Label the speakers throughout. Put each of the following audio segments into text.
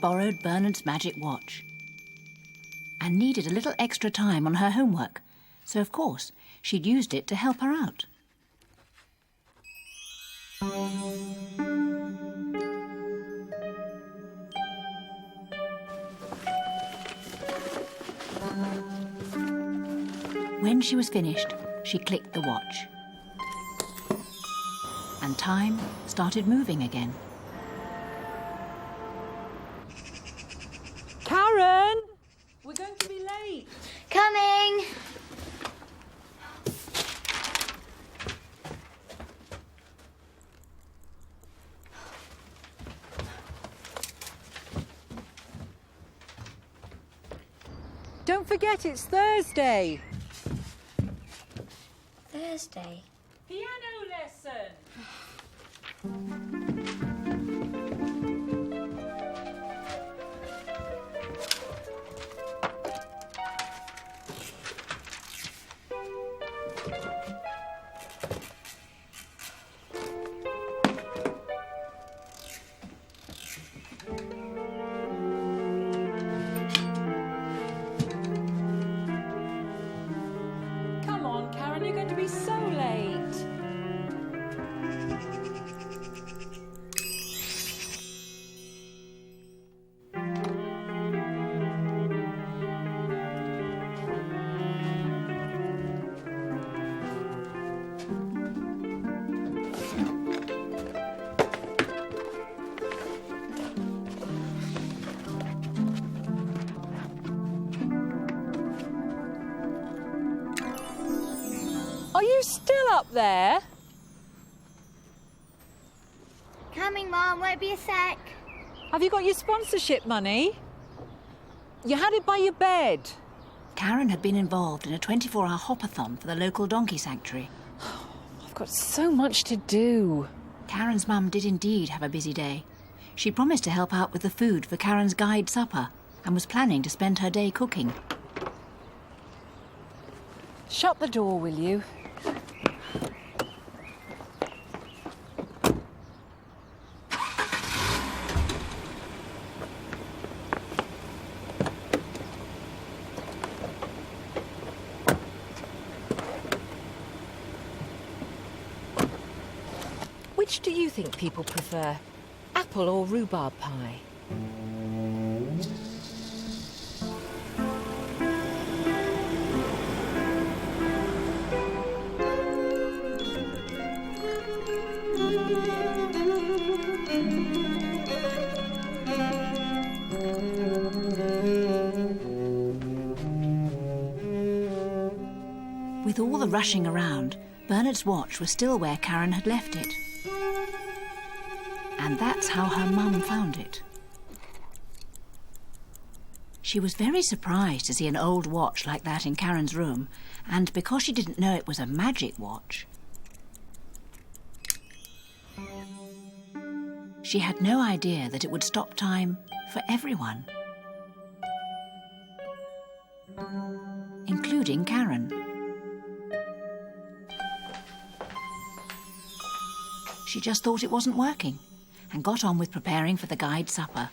Speaker 1: borrowed Bernard's magic watch and needed a little extra time on her homework, so of course she'd used it to help her out. When she was finished, she clicked the watch. And time started moving again.
Speaker 2: Karen! We're going to be late.
Speaker 3: Coming!
Speaker 2: Don't forget it's Thursday.
Speaker 3: Thursday.
Speaker 2: Piano lesson. Come on, Karen, you're going to be so late. Are you still up there?
Speaker 3: Coming, Mum. Won't be a sec.
Speaker 2: Have you got your sponsorship money? You had it by your bed.
Speaker 1: Karen had been involved in a 24-hour hop-a-thon for the local donkey sanctuary.
Speaker 2: I've got so much to do.
Speaker 1: Karen's mum did indeed have a busy day. She promised to help out with the food for Karen's guide supper and was planning to spend her day cooking.
Speaker 2: Shut the door, will you? Which do you think people prefer? Apple or rhubarb pie?
Speaker 1: With all the rushing around, Bernard's watch was still where Karen had left it. And that's how her mum found it. She was very surprised to see an old watch like that in Karen's room, and because she didn't know it was a magic watch, she had no idea that it would stop time for everyone, including Karen. She just thought it wasn't working and got on with preparing for the guide supper.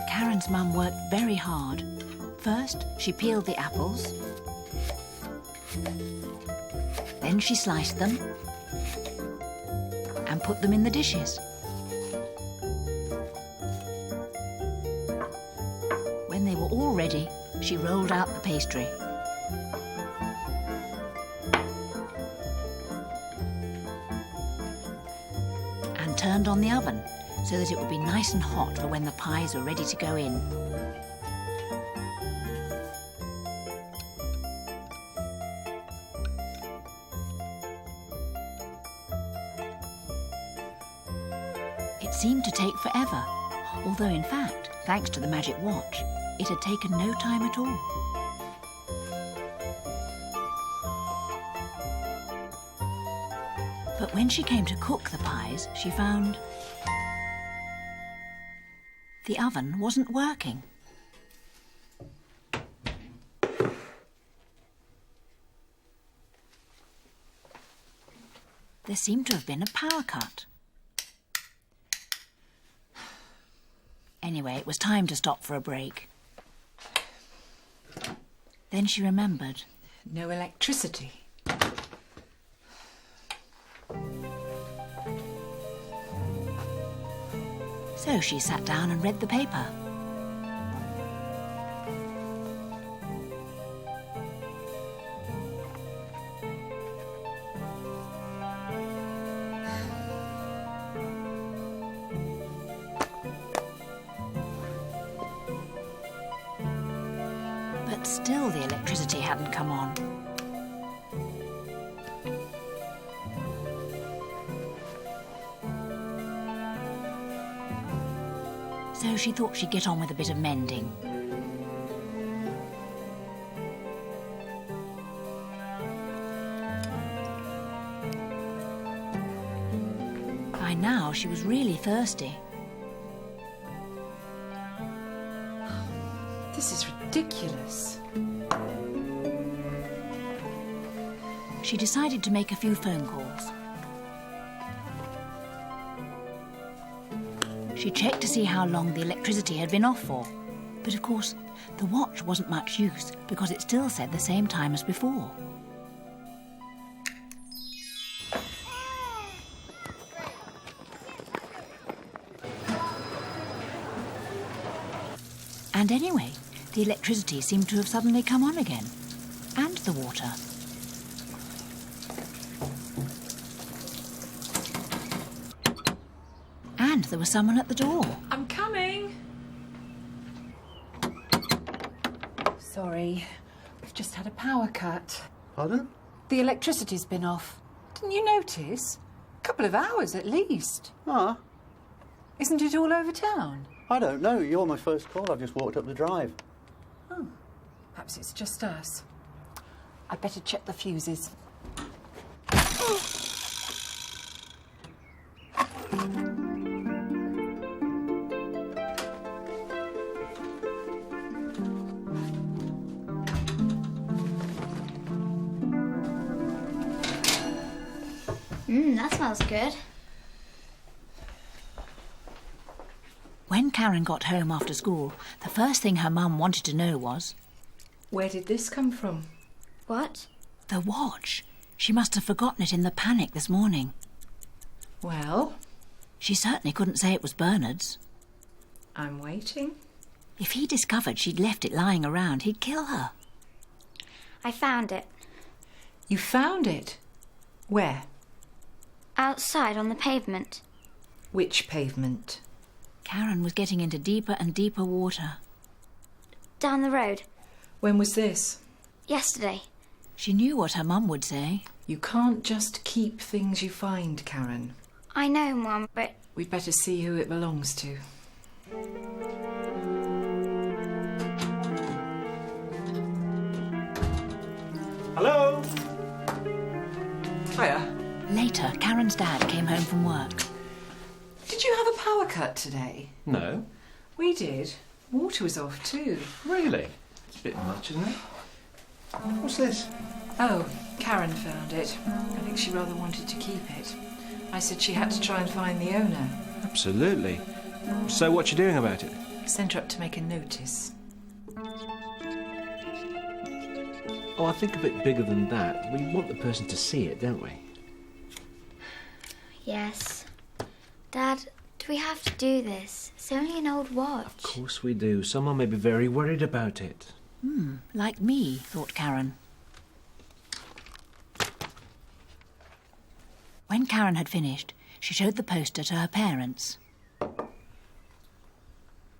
Speaker 1: Karen's mum worked very hard. First, she peeled the apples. Then she sliced them and put them in the dishes. When they were all ready, she rolled out the pastry. And turned on the oven so that it would be nice and hot for when the pies were ready to go in. It seemed to take forever, although in fact, thanks to the magic watch, it had taken no time at all. But when she came to cook the pies, she found the oven wasn't working. There seemed to have been a power cut. Anyway, it was time to stop for a break. Then she remembered.
Speaker 2: No electricity.
Speaker 1: So she sat down and read the paper. But still the electricity hadn't come on. So she thought she'd get on with a bit of mending. By now, she was really thirsty.
Speaker 2: This is ridiculous.
Speaker 1: She decided to make a few phone calls. She checked to see how long the electricity had been off for. But of course, the watch wasn't much use because it still said the same time as before. And anyway, the electricity seemed to have suddenly come on again. And the water. And there was someone at the door.
Speaker 2: I'm coming. Sorry, we've just had a power cut.
Speaker 4: Pardon?
Speaker 2: The electricity's been off. Didn't you notice? A couple of hours at least.
Speaker 4: Ah,
Speaker 2: Isn't it all over town?
Speaker 4: I don't know. You're my first call. I've just walked up the drive.
Speaker 2: Oh, perhaps it's just us. I'd better check the fuses.
Speaker 3: That smells good.
Speaker 1: When Karen got home after school, the first thing her mum wanted to know was
Speaker 2: Where did this come from?
Speaker 3: What?
Speaker 1: the watch. She must have forgotten it in the panic this morning.
Speaker 2: Well,
Speaker 1: She certainly couldn't say it was Bernard's.
Speaker 2: I'm waiting.
Speaker 1: If he discovered she'd left it lying around, he'd kill her.
Speaker 3: I found it.
Speaker 2: You found it? Where?
Speaker 3: Outside on the pavement.
Speaker 2: Which pavement?
Speaker 1: Karen was getting into deeper and deeper water.
Speaker 3: Down the road.
Speaker 2: When was this?
Speaker 3: Yesterday.
Speaker 1: She knew what her mum would say.
Speaker 2: You can't just keep things you find, Karen.
Speaker 3: I know, Mum, but
Speaker 2: We'd better see who it belongs to.
Speaker 4: Hello?
Speaker 2: Hiya.
Speaker 1: Later, Karen's dad came home from work.
Speaker 2: Did you have a power cut today?
Speaker 5: No,
Speaker 2: We did. Water was off too.
Speaker 5: really? It's a bit much, isn't it? What's this?
Speaker 2: Oh, Karen found it. I think she rather wanted to keep it. I said she had to try and find the owner.
Speaker 5: Absolutely. So what you doing about it?
Speaker 2: Sent her up to make a notice.
Speaker 6: Oh, I think a bit bigger than that. We want the person to see it, don't we?
Speaker 3: yes. Dad, do we have to do this? It's only an old watch.
Speaker 6: Of course we do. Someone may be very worried about it.
Speaker 1: Like me, thought Karen. When Karen had finished, she showed the poster to her parents.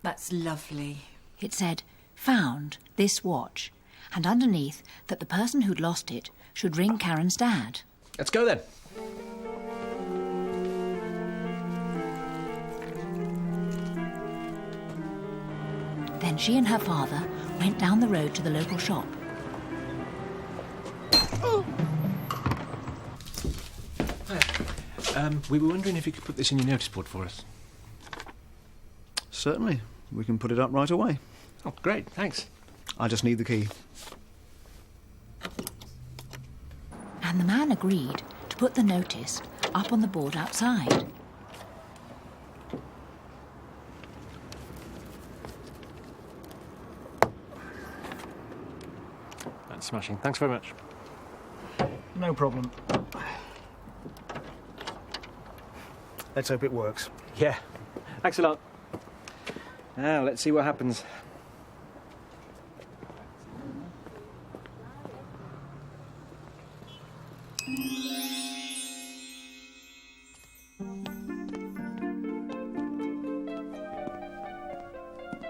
Speaker 2: That's lovely.
Speaker 1: It said, "Found this watch," and underneath that the person who'd lost it should ring Karen's dad.
Speaker 5: Let's go then.
Speaker 1: Then she and her father went down the road to the local shop.
Speaker 6: We were wondering if you could put this in your notice board for us.
Speaker 7: Certainly. We can put it up right away.
Speaker 6: Oh, great, thanks.
Speaker 7: I just need the key.
Speaker 1: And the man agreed to put the notice up on the board outside.
Speaker 6: That's smashing. Thanks very much.
Speaker 7: No problem. Let's hope it works.
Speaker 6: Yeah, thanks a lot. Now, let's see what happens.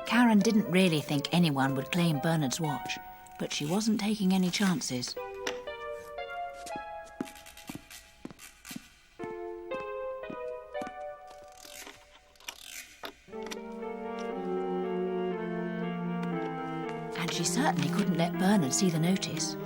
Speaker 1: Karen didn't really think anyone would claim Bernard's watch, but she wasn't taking any chances. And she certainly couldn't let Bernard see the notice.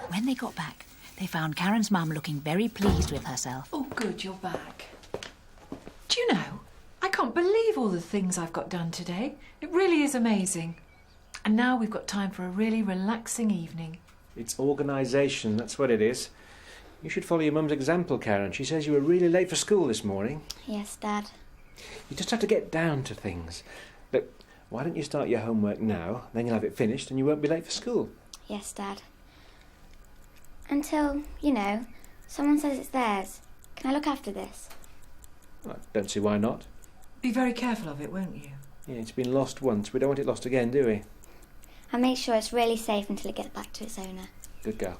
Speaker 1: When they got back, they found Karen's mum looking very pleased with herself.
Speaker 2: Oh, good, you're back. Do you know, I can't believe all the things I've got done today. It really is amazing. And now we've got time for a really relaxing evening.
Speaker 6: It's organisation, that's what it is. You should follow your mum's example, Karen. She says you were really late for school this morning.
Speaker 3: Yes, Dad.
Speaker 6: You just have to get down to things. Look, why don't you start your homework now, then you'll have it finished and you won't be late for school.
Speaker 3: Yes, Dad. Until, someone says it's theirs. Can I look after this?
Speaker 6: I don't see why not.
Speaker 2: Be very careful of it, won't you?
Speaker 6: Yeah, it's been lost once. We don't want it lost again, do we?
Speaker 3: I'll make sure it's really safe until it gets back to its owner.
Speaker 6: Good girl.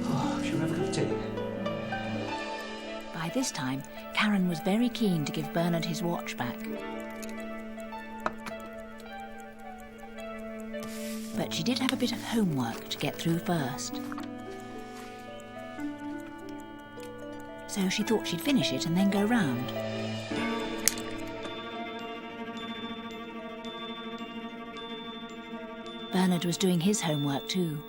Speaker 6: Oh, should we have a cup of tea?
Speaker 1: By this time, Karen was very keen to give Bernard his watch back. But she did have a bit of homework to get through first. So she thought she'd finish it and then go round. Bernard was doing his homework too.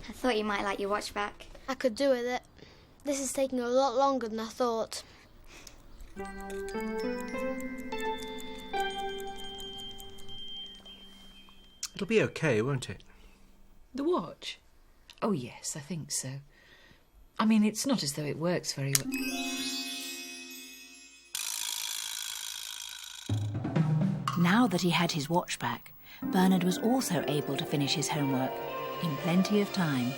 Speaker 3: I thought you might like your watch back.
Speaker 8: I could do with it. This is taking a lot longer than I thought.
Speaker 6: It'll be okay, won't it?
Speaker 2: The watch? Oh, yes, I think so. I mean, it's not as though it works very well.
Speaker 1: Now that he had his watch back, Bernard was also able to finish his homework in plenty of time.